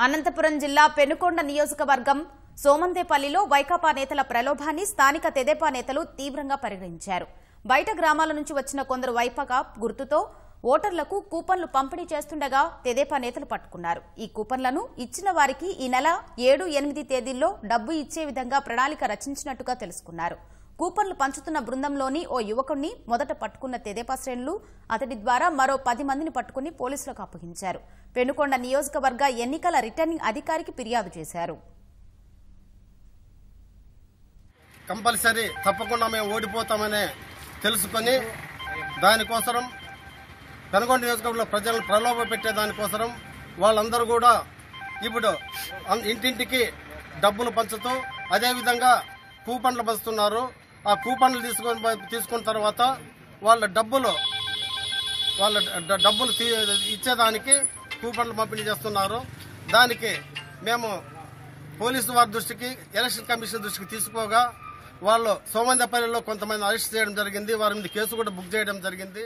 అనంతపురం జిల్లా పెనుకొండ నియోజకవర్గం సోమందేపల్లిలో వైకాపా నేతల ప్రలోభాన్ని స్థానిక తెదేపా నేతలు తీవ్రంగా పరిగణించారు. బయట గ్రామాల నుంచి వచ్చిన కొందరు వైకాపా గుర్తుతో ఓటర్లకు కూపన్లు పంపిణీ చేస్తుండగా తెదేపా నేతలు పట్టుకున్నారు. ఈ కూపన్లను ఇచ్చిన వారికి ఈ నెల 7, 8 తేదీల్లో డబ్బు ఇచ్చే విధంగా ప్రణాళిక రచించినట్టుగా తెలుసుకున్నారు. కూపన్లు పంచుతున్న బృందంలోని ఓ యువకుడిని మొదట పట్టుకున్న తెదేపా శ్రేణులు అతడి ద్వారా మరో 10 మందిని పట్టుకుని పోలీసులకు అప్పగించారు. పెనుకొండ నియోజకవర్గ ఎన్నికల రిటర్నింగ్ అధికారికి ఫిర్యాదు చేశారు. కంపల్సరీ తప్పకుండా మేము ఓడిపోతామని తెలుసుకొని దానికోసం పెనుకొండ నియోజకవర్గంలో ప్రజలను ప్రలోభ పెట్టే దానికోసం వాళ్ళందరూ కూడా ఇప్పుడు ఇంటింటికి డబ్బులు పంచుతూ అదేవిధంగా కూపన్లు పంచుతున్నారు. ఆ కూపన్లు తీసుకున్న తర్వాత వాళ్ళ డబ్బులు ఇచ్చేదానికి కూపన్లు పంపిణీ చేస్తున్నారు. దానికి మేము పోలీసు వారి దృష్టికి, ఎలక్షన్ కమిషన్ దృష్టికి తీసుకోగా వాళ్ళు సోమందేపల్లిలో కొంతమంది అరెస్ట్ చేయడం జరిగింది. వారి మీద కేసు కూడా బుక్ చేయడం జరిగింది.